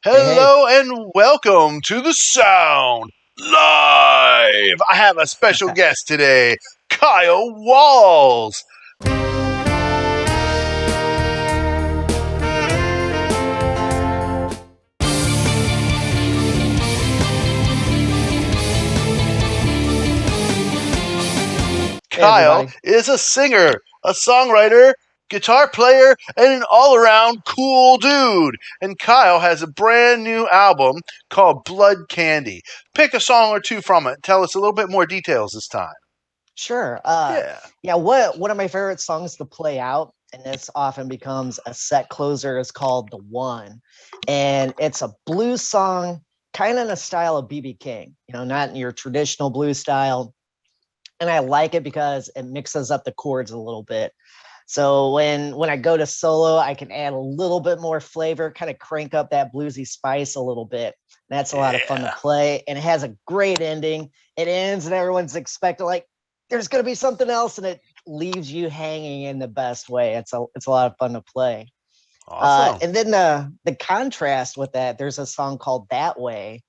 Hey, hey. Hello and welcome to the Sound Live. I have a special guest today, Kyle Walz. Kyle is a singer, a songwriter, guitar player, and an all-around cool dude. And Kyle has a brand new album called Blood Candy. Pick a song or two from it. Tell us a little bit more details this time. Sure. Yeah. One of my favorite songs to play out, and this often becomes a set closer, is called The One. And it's a blues song, kind of in the style of B.B. King, not in your traditional blues style. And I like it because it mixes up the chords a little bit. So when I go to solo, I can add a little bit more flavor, kind of crank up that bluesy spice a little bit. That's a lot of fun to play. And it has a great ending. It ends and everyone's expecting like there's going to be something else, and it leaves you hanging in the best way. It's a lot of fun to play. Awesome. And then the contrast with that, there's a song called That Way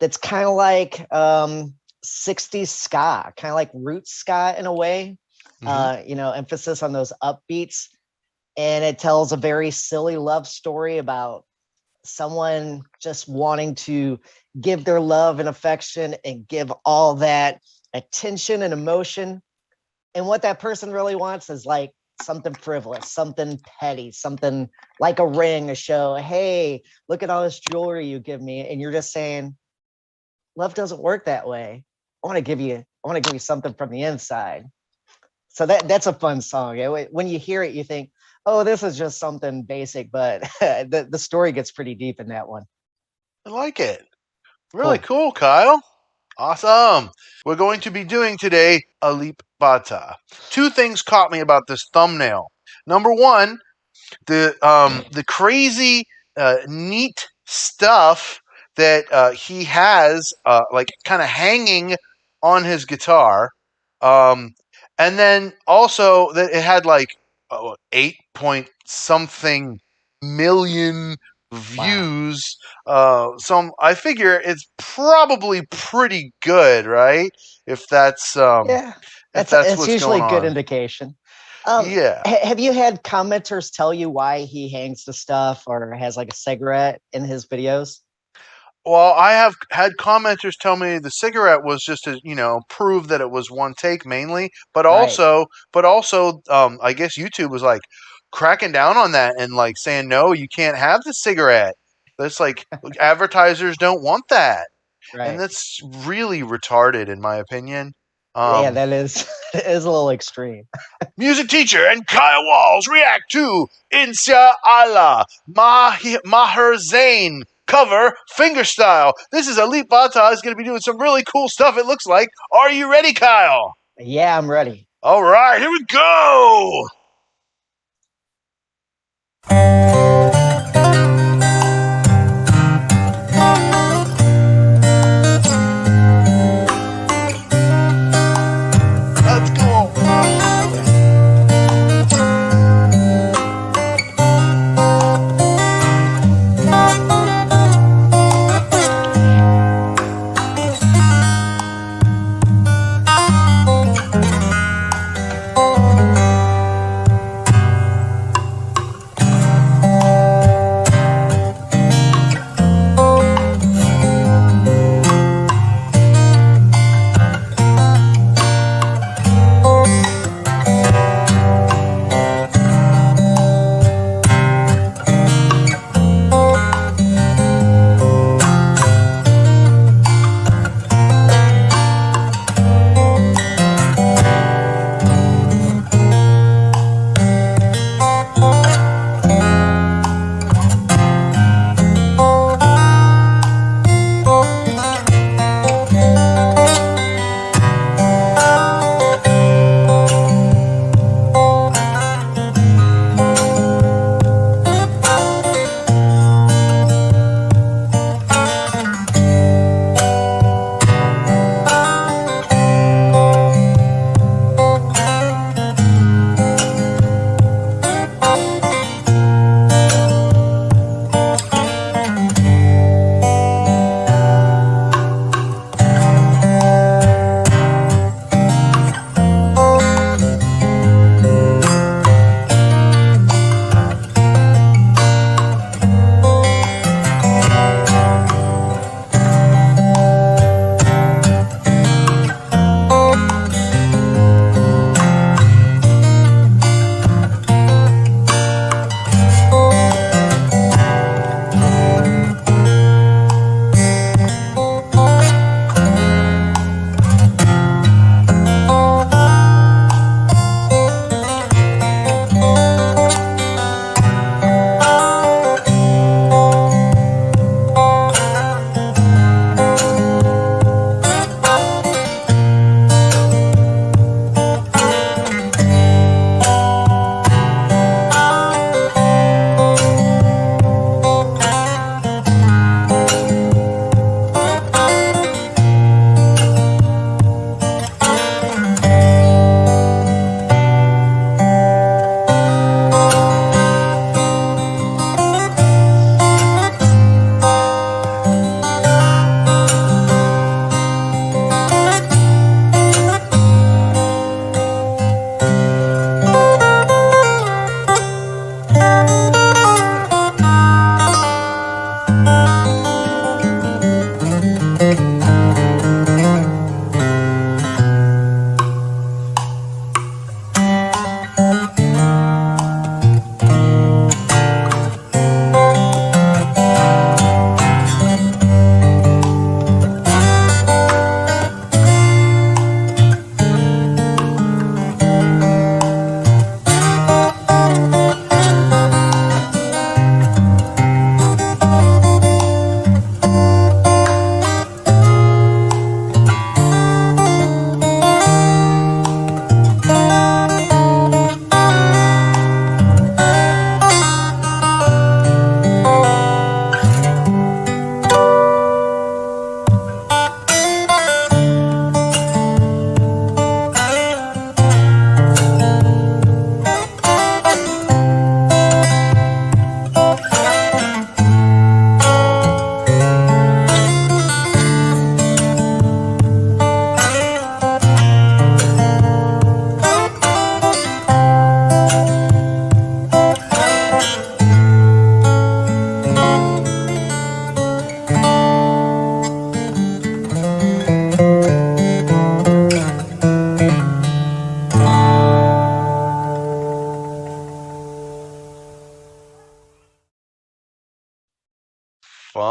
that's kind of like 60s ska, kind of like roots ska in a way. Emphasis on those upbeats. And it tells a very silly love story about someone just wanting to give their love and affection and give all that attention and emotion. And what that person really wants is like something frivolous, something petty, something like a ring, a show. Hey, look at all this jewelry you give me. And you're just saying, love doesn't work that way. I want to give you something from the inside. So that's a fun song. When you hear it, you think, oh, this is just something basic, but the story gets pretty deep in that one. I like it. Really cool, Kyle. Awesome. We're going to be doing today Alip. Two things caught me about this thumbnail. Number one, the crazy, neat stuff that he has, like kind of hanging on his guitar. And then also that it had like 8 point something million views. Wow. I figure it's probably pretty good, right? If that's that's what's usually going a good on. indication. Yeah. Have you had commenters tell you why he hangs the stuff or has like a cigarette in his videos? Well, I have had commenters tell me the cigarette was just to, prove that it was one take mainly, but Right. also, I guess YouTube was like cracking down on that and like saying, no, you can't have the cigarette. That's like advertisers don't want that, and Right. that's really retarded in my opinion. Yeah, that is it is a little extreme. Music teacher and Kyle Walz react to InsyaAllah, Maher Zain cover fingerstyle. This is Alip is going to be doing some really cool stuff, it looks like. Are you ready, Kyle? Yeah, I'm ready. All right, here we go. That's cool.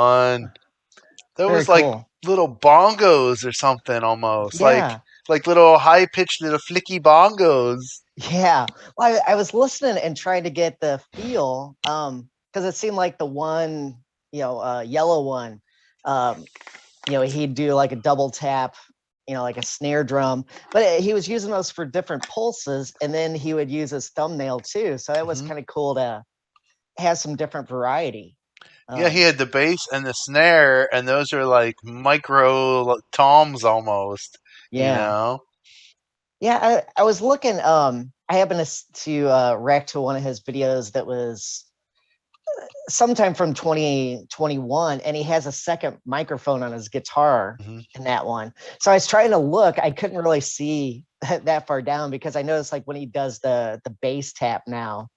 fun. That Very was like cool. little bongos or something almost. Yeah. Like little high pitched little flicky bongos. Yeah. Well, I was listening and trying to get the feel, because it seemed like the one, yellow one, um, he'd do like a double tap, like a snare drum, but he was using those for different pulses, and then he would use his thumbnail too. So it was Hmm. kind of cool to have some different variety. Yeah, he Um, had the bass and the snare, and those are like micro toms almost, you yeah. know? Yeah, I was looking. I happened to react to one of his videos that was sometime from 2021, and he has a second microphone on his guitar Hmm. in that one. So I was trying to look. I couldn't really see that far down because I noticed like when he does the bass tap now,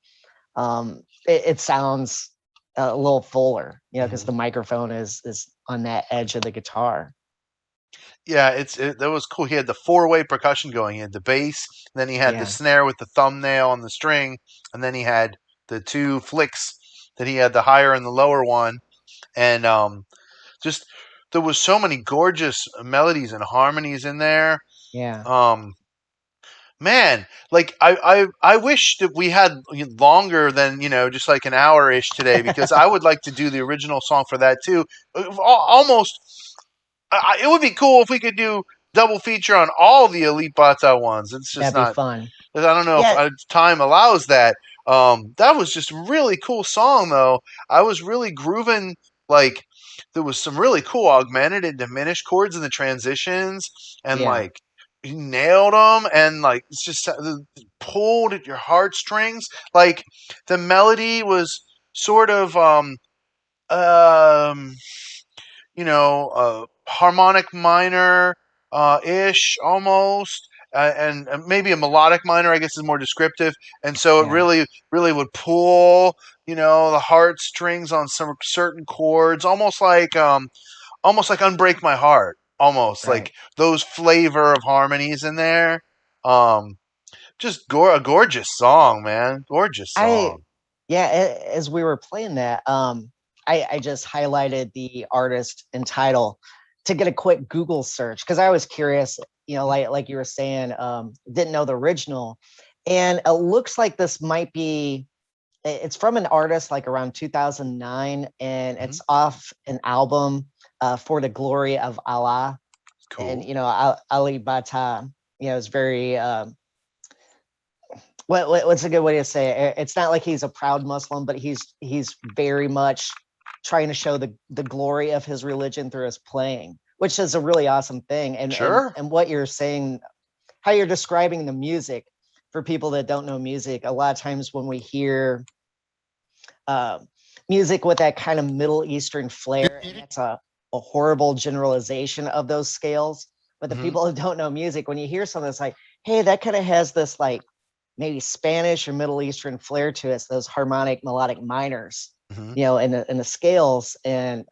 it sounds a little fuller, because Hmm. the microphone is on that edge of the guitar. Yeah, that was cool. He had the four-way percussion going. He had the bass, then he had the Yeah, snare with the thumbnail on the string, and then he had the two flicks that he had the higher and the lower one, and just there was so many gorgeous melodies and harmonies in there. yeah. Um, Man, like I wish that we had longer than just like an hour ish today because I would like to do the original song for that too. Almost, it would be cool if we could do double feature on all the Elite Bata ones. It's just That'd be not. fun. I don't know if Yeah, time allows that. That was just a really cool song, though. I was really grooving. Like there was some really cool augmented and diminished chords in the transitions, and yeah, like you nailed them, and like it's just pulled at your heartstrings. Like the melody was sort of um harmonic minor ish almost, and maybe a melodic minor, I guess, is more descriptive. And so it yeah. really, really would pull, the heartstrings on some certain chords, almost like "Unbreak My Heart," almost Right. like those flavor of harmonies in there. Um, just a gorgeous song, man, gorgeous I song. Yeah, as we were playing that, I just highlighted the artist and title to get a quick Google search because I was curious, like you were saying, didn't know the original. And it looks like this might be it's from an artist like around 2009, and Mm-hmm. it's off an album, For the Glory of Allah. And Cool. Ali Bata, is very what's a good way to say it? It's not like he's a proud Muslim, but he's very much trying to show the glory of his religion through his playing, which is a really awesome thing. And and Sure. and what you're saying, how you're describing the music for people that don't know music, a lot of times when we hear uh, music with that kind of Middle Eastern flair, and that's a horrible generalization of those scales. But the Mm-hmm. people who don't know music, when you hear something that's like, hey, that kind of has this like maybe Spanish or Middle Eastern flair to it, those harmonic melodic minors, Mm-hmm. in the scales, and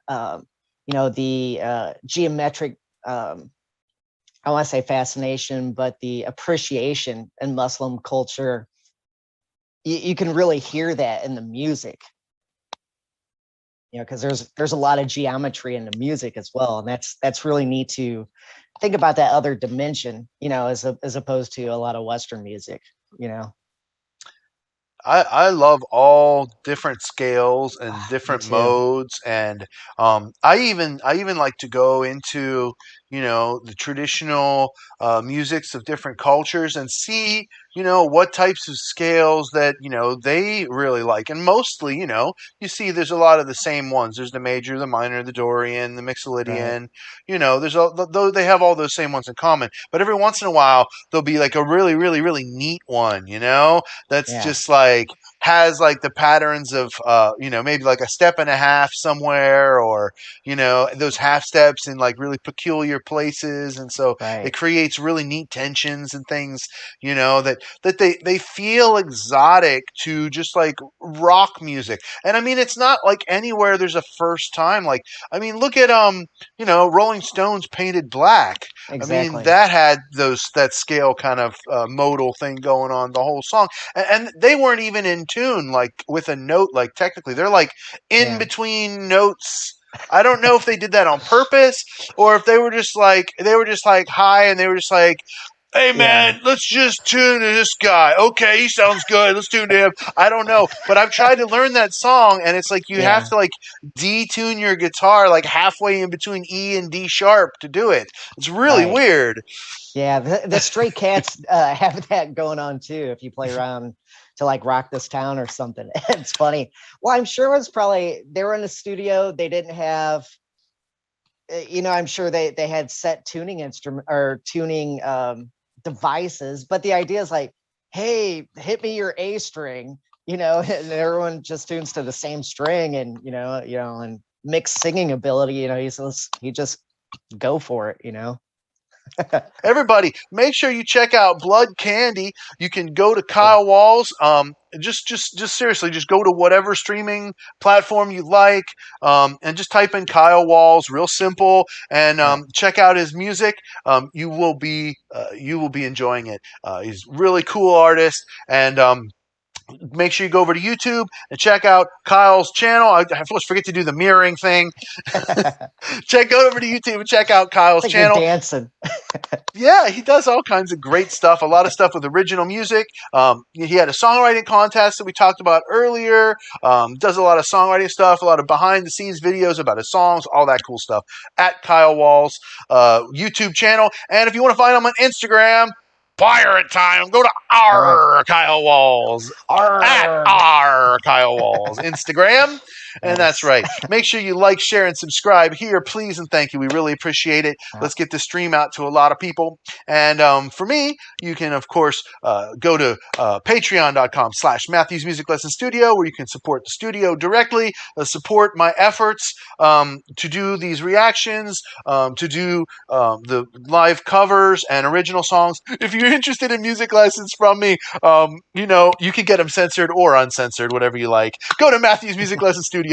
the geometric, I want to say fascination, but the appreciation in Muslim culture, you can really hear that in the music, because there's a lot of geometry in the music as well, and that's really neat to think about that other dimension, as opposed to a lot of Western music, you know. I love all different scales and Me different too. modes, and I even like to go into the traditional musics of different cultures and see what types of scales that they really like. And mostly you see there's a lot of the same ones. There's the major, the minor, the Dorian, the Right. Mixolydian. Though they have all those same ones in common, but every once in a while there'll be like a really really really neat one, that's Yeah. just like has like the patterns of maybe like a step and a half somewhere, or those half steps in like really peculiar places, and so it Right. creates really neat tensions and things that they feel exotic to just like rock music. And I mean, it's not like anywhere there's a first time. Like, I mean, look at Rolling Stones Painted Black. I mean, Exactly. that had that scale kind of modal thing going on the whole song, and they weren't even in tune like with a note. Like technically, they're like in Yeah. between notes. I don't know if they did that on purpose or if they were just like high and they were just like, hey man, let's just tune to this guy. Okay, he sounds good. Let's tune to him. I don't know, but I've tried to learn that song, and it's like you have to like detune your guitar like halfway in between E and D sharp to do it. It's really weird. Yeah, the Stray Cats have that going on too. If you play around to like Rock This Town or something, it's funny. Well, I'm sure it was probably they were in the studio. They didn't have, I'm sure they had set tuning instrument or tuning devices, but the idea is like, hey, hit me your A string, and everyone just tunes to the same string, and and mixed singing ability, he just go for it. Everybody, make sure you check out Blood Candy. You can go to Kyle Walz. Just seriously, just go to whatever streaming platform you like, and just type in Kyle Walz. Real simple, and check out his music. You will be enjoying it. He's a really cool artist, and make sure you go over to YouTube and check out Kyle's channel. I always forget to do the mirroring thing. Go over to YouTube and check out Kyle's channel. You're dancing. Yeah, he does all kinds of great stuff. A lot of stuff with original music. He had a songwriting contest that we talked about earlier. Does a lot of songwriting stuff, a lot of behind the scenes videos about his songs, all that cool stuff at Kyle Walz YouTube channel. And if you want to find him on Instagram, pirate time. Go to Kyle Walz. At Kyle Walz. Instagram. And that's right. Make sure you like, share, and subscribe here, please, and thank you. We really appreciate it. Let's get this stream out to a lot of people. And for me, you can, of course, go to patreon.com/Matthews Music Lesson Studio, where you can support the studio directly, support my efforts to do these reactions, to do the live covers and original songs. If you're interested in music lessons from me, you can get them censored or uncensored, whatever you like. Go to MatthewsMusicLessonStudio.com.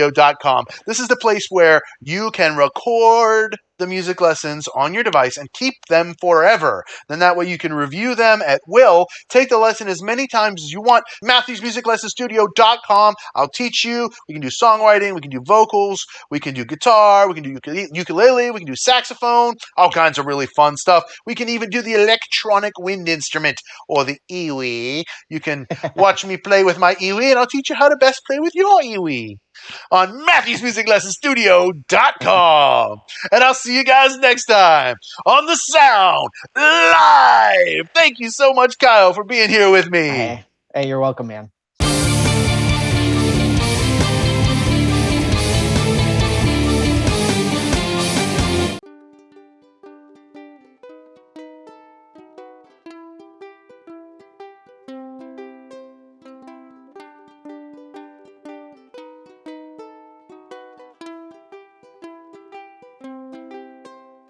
This is the place where you can record the music lessons on your device and keep them forever. Then that way you can review them at will. Take the lesson as many times as you want. MatthewsMusicLessonStudio.com. I'll teach you. We can do songwriting. We can do vocals. We can do guitar. We can do ukulele. We can do saxophone. All kinds of really fun stuff. We can even do the electronic wind instrument or the iwi. You can watch me play with my iwi, and I'll teach you how to best play with your iwi on MatthewsMusicLessonStudio.com. And I'll see you guys next time on The Sound Live. Thank you so much, Kyle, for being here with me. Hey, you're welcome, man.